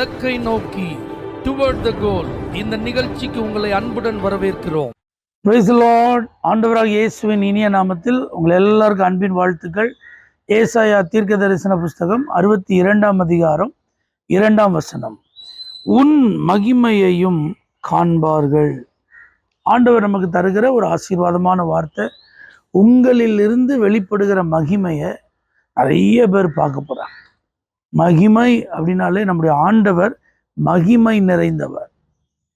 இலக்கை நோக்கி டுவர்ட் த கோல் இந்த நிகழ்ச்சிக்கு உங்களை அன்புடன் வரவேற்கிறோம். Praise the Lord. ஆண்டவராக இயேசுவின் இனிய நாமத்தில் உங்கள் எல்லாருக்கும் அன்பின் வாழ்த்துக்கள். ஏசாயா தீர்க்க தரிசன புஸ்தகம் 62ஆம் அதிகாரம் 2ஆம் வசனம். உன் மகிமையையும் காண்பார்கள். ஆண்டவர் நமக்கு தருகிற ஒரு ஆசீர்வாதமான வார்த்தை. உங்களிலிருந்து வெளிப்படுகிற மகிமையை நிறைய பேர் பார்க்க போறாங்க. மகிமை அப்படின்னாலே நம்முடைய ஆண்டவர் மகிமை நிறைந்தவர்.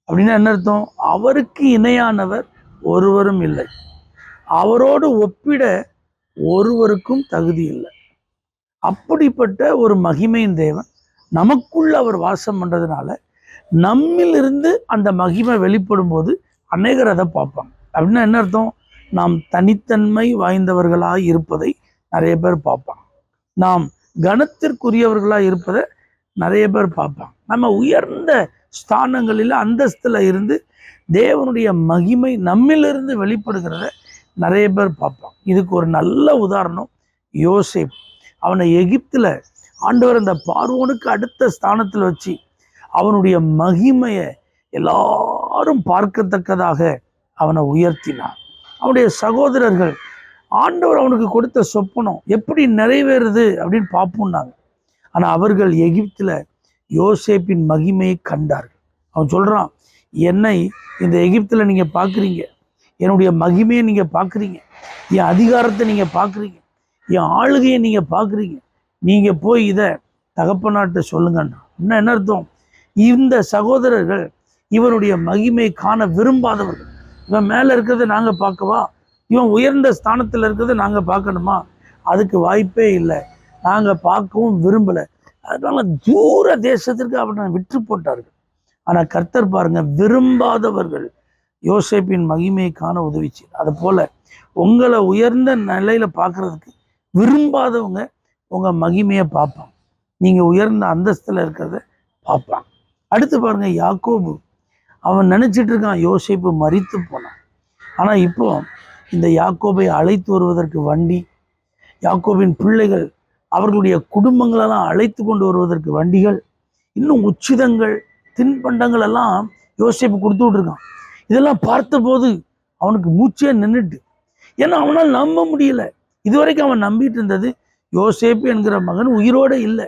அப்படின்னா என்ன அர்த்தம்? அவருக்கு இணையானவர் ஒருவரும் இல்லை, அவரோடு ஒப்பிட ஒருவருக்கும் தகுதி இல்லை. அப்படிப்பட்ட ஒரு மகிமையின் தேவன் நமக்குள்ள அவர் வாசம் பண்றதுனால நம்மிலிருந்து அந்த மகிமை வெளிப்படும் போது அநேகர் அதை பார்ப்பாங்க. அப்படின்னா என்ன அர்த்தம்? நாம் தனித்தன்மை வாய்ந்தவர்களாக இருப்பதை நிறைய பேர் பார்ப்பாங்க. நாம் கனத்திற்குரியவர்களாக இருப்பதை நிறைய பேர் பார்ப்பாங்க. நம்ம உயர்ந்த ஸ்தானங்களில் அந்தஸ்துல இருந்து தேவனுடைய மகிமை நம்மிலிருந்து வெளிப்படுகிறத நிறைய பேர் பார்ப்பாங்க. இதுக்கு ஒரு நல்ல உதாரணம் யோசேப். அவனை எகிப்தில் ஆண்டவர் அந்த பார்வோனுக்கு அடுத்த ஸ்தானத்தில் வச்சு அவனுடைய மகிமையை எல்லாரும் பார்க்கத்தக்கதாக அவனை உயர்த்தினார். அவனுடைய சகோதரர்கள் ஆண்டவர் அவனுக்கு கொடுத்த சொப்பனம் எப்படி நிறைவேறுது அப்படின்னு பார்ப்போம்னாங்க. ஆனால் அவர்கள் எகிப்தில் யோசேப்பின் மகிமையை கண்டார்கள். அவன் சொல்கிறான், என்னை இந்த எகிப்தில் நீங்கள் பார்க்குறீங்க, என்னுடைய மகிமையை நீங்கள் பார்க்குறீங்க, என் அதிகாரத்தை நீங்கள் பார்க்குறீங்க, என் ஆளுகையை நீங்கள் பார்க்குறீங்க, நீங்கள் போய் இதை தகப்பனாட்ட சொல்லுங்கன்றான். இன்னும் என்ன அர்த்தம்? இந்த சகோதரர்கள் இவனுடைய மகிமையை காண விரும்பாதவர்கள். இவன் மேலே இருக்கிறத நாங்கள் பார்க்கவா? இவன் உயர்ந்த ஸ்தானத்தில் இருக்கிறத நாங்கள் பார்க்கணுமா? அதுக்கு வாய்ப்பே இல்லை, நாங்கள் பார்க்கவும் விரும்பலை. அதனால தூர தேசத்திற்கு அவனை விற்று போட்டார்கள். ஆனால் கர்த்தர் பாருங்க, விரும்பாதவர்கள் யோசேப்பின் மகிமையை காண உதவிச்சு. அது போல உங்களை உயர்ந்த நிலையில பார்க்கறதுக்கு விரும்பாதவங்க உங்க மகிமையை பார்ப்பாங்க, நீங்க உயர்ந்த அந்தஸ்துல இருக்கிறத பார்ப்பாங்க. அடுத்து பாருங்க, யாக்கோபு. அவன் நினைச்சிட்டு இருக்கான் யோசேப்பு மரித்து போனான். ஆனா இப்போ இந்த யாக்கோபை அழைத்து வருவதற்கு வண்டி, யாக்கோபின் பிள்ளைகள் அவர்களுடைய குடும்பங்களெல்லாம் அழைத்து கொண்டு வருவதற்கு வண்டிகள், இன்னும் உச்சிதங்கள், தின்பண்டங்கள் எல்லாம் யோசேப்பு கொடுத்து விட்டுருக்கான். இதெல்லாம் பார்த்தபோது அவனுக்கு மூச்சே நின்றுட்டு. ஏன்னா அவனால் நம்ப முடியல. இதுவரைக்கும் அவன் நம்பிட்டு இருந்தது யோசேப்பு என்கிற மகன் உயிரோடு இல்லை.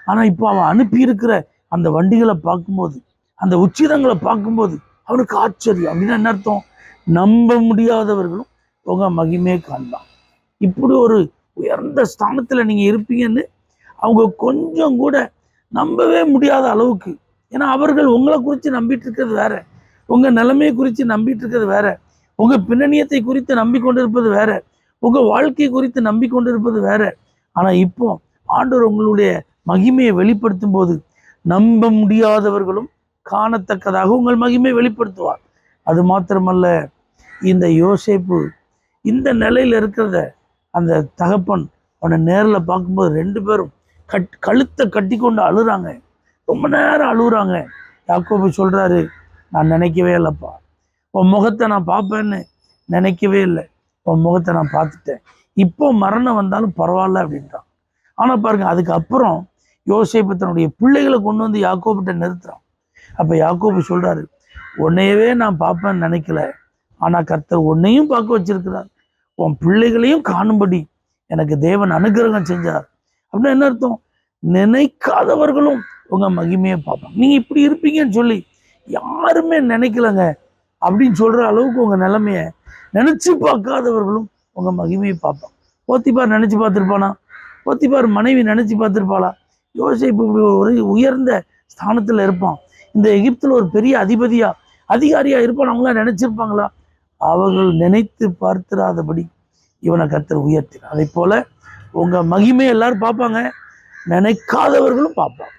ஆனால் இப்போ அவன் அனுப்பியிருக்கிற அந்த வண்டிகளை பார்க்கும்போது, அந்த உச்சிதங்களை பார்க்கும்போது அவனுக்கு ஆச்சரியம். அப்படின்னா என்ன அர்த்தம்? நம்ப முடியாதவர்களும் உங்க மகிமையை காண்பான். இப்படி ஒரு உயர்ந்த ஸ்தானத்தில் நீங்கள் இருப்பீங்கன்னு அவங்க கொஞ்சம் கூட நம்பவே முடியாத அளவுக்கு. ஏன்னா அவர்கள் உங்களை குறித்து நம்பிட்டு இருக்கிறது வேற, உங்கள் நிலைமையை குறித்து நம்பிட்டு இருக்கிறது வேற, உங்கள் பின்னணியத்தை குறித்து நம்பிக்கொண்டிருப்பது வேற, உங்கள் வாழ்க்கை குறித்து நம்பிக்கொண்டிருப்பது வேற. ஆனால் இப்போ ஆண்டவர் உங்களுடைய மகிமையை வெளிப்படுத்தும் போது நம்ப முடியாதவர்களும் காணத்தக்கதாக உங்கள் மகிமையை வெளிப்படுத்துவார். அது மாத்திரமல்ல, இந்த யோசேப்பு இந்த நிலையில் இருக்கிறத அந்த தகப்பன் அவனை நேரில் பார்க்கும்போது ரெண்டு பேரும் கழுத்தை கட்டி கொண்டு அழுறாங்க. ரொம்ப நேரம் அழுகுறாங்க. யாக்கோபு சொல்றாரு, நான் நினைக்கவே இல்லைப்பா, உன் முகத்தை நான் பார்ப்பேன்னு நினைக்கவே இல்லை, உன் முகத்தை நான் பார்த்துட்டேன், இப்போ மரணம் வந்தாலும் பரவாயில்ல அப்படின்றான். ஆனால் பாருங்க, அதுக்கப்புறம் யோசேப்பு தன்னுடைய பிள்ளைகளை கொண்டு வந்து யாக்கோபிட்ட நிறுத்துறான். அப்போ யாக்கோபு சொல்றாரு, உன்னையவே நான் பார்ப்பேன்னு நினைக்கல, ஆனால் கர்த்தர் உன்னையும் பார்க்க வச்சிருக்கிறார், உன் பிள்ளைகளையும் காணும்படி எனக்கு தேவன் அனுகிரகம் செஞ்சார். அப்படின்னா என்ன அர்த்தம்? நினைக்காதவர்களும் உங்க மகிமையை பார்ப்பாங்க. நீங்க இப்படி இருப்பீங்கன்னு சொல்லி யாருமே நினைக்கலங்க அப்படின்னு சொல்ற அளவுக்கு உங்க நிலைமைய நினைச்சு பார்க்காதவர்களும் உங்க மகிமையை பார்ப்பாங்க. போத்திபார் நினைச்சு பார்த்துருப்பானா? போத்திபார் மனைவி நினைச்சு பார்த்துருப்பாளா? யோசேப்பு இப்படி ஒரு உயர்ந்த ஸ்தானத்துல இருப்பான், இந்த எகிப்துல ஒரு பெரிய அதிகாரியா இருப்பான், அவங்களாம் நினைச்சிருப்பாங்களா? அவர்கள் நினைத்து பார்த்திராதபடி இவனை கர்த்தர் உயர்த்தினார். அதே போல உங்க மகிமையை எல்லாரும் பார்ப்பாங்க, நினைக்காதவர்களும் பார்ப்பாங்க.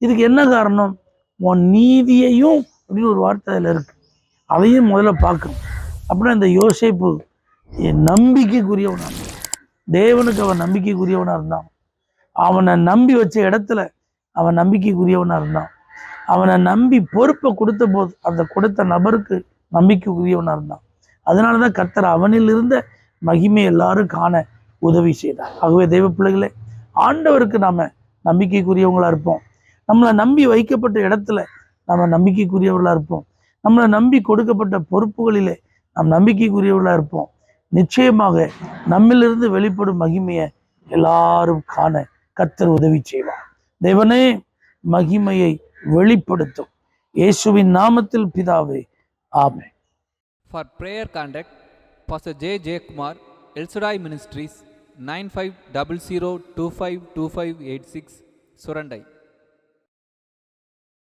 இதுக்கு என்ன காரணம்? உன் நீதியையும் அப்படின்னு ஒரு வார்த்தை அதில் இருக்கு, அதையும் முதல்ல பார்க்கணும். அப்படின்னா இந்த யோசேப்பு நம்பிக்கைக்குரியவனா, தேவனுக்கு அவன் நம்பிக்கைக்குரியவனா இருந்தான். அவனை நம்பி வச்ச இடத்துல அவன் நம்பிக்கைக்குரியவனா இருந்தான். அவனை நம்பி பொறுப்பை கொடுத்த போது அந்த கொடுத்த நபருக்கு நம்பிக்கைக்குரியவனா இருந்தான். அதனாலதான் கர்த்தர் அவனில் இருந்த மகிமை எல்லாரும் காண உதவி செய்தார். ஆகவே தெய்வ பிள்ளைகளே, ஆண்டவருக்கு நாம நம்பிக்கைக்குரியவங்களா இருப்போம். நம்மளை நம்பி வைக்கப்பட்ட இடத்துல நம்ம நம்பிக்கைக்குரியவர்களாக இருப்போம். நம்மளை நம்பி கொடுக்கப்பட்ட பொறுப்புகளிலே நாம் நம்பிக்கைக்குரியவர்களாக இருப்போம். நிச்சயமாக நம்மிலிருந்து வெளிப்படும் மகிமையை எல்லாரும் காண கர்த்தர் உதவி செய்வார். தேவனே மகிமையை வெளிப்படுத்தும். இயேசுவின் நாமத்தில் பிதாவே, ஆமென். For prayer contact, Pastor J. J. Kumar, El Shaddai Ministries, 9500252586, Surandai.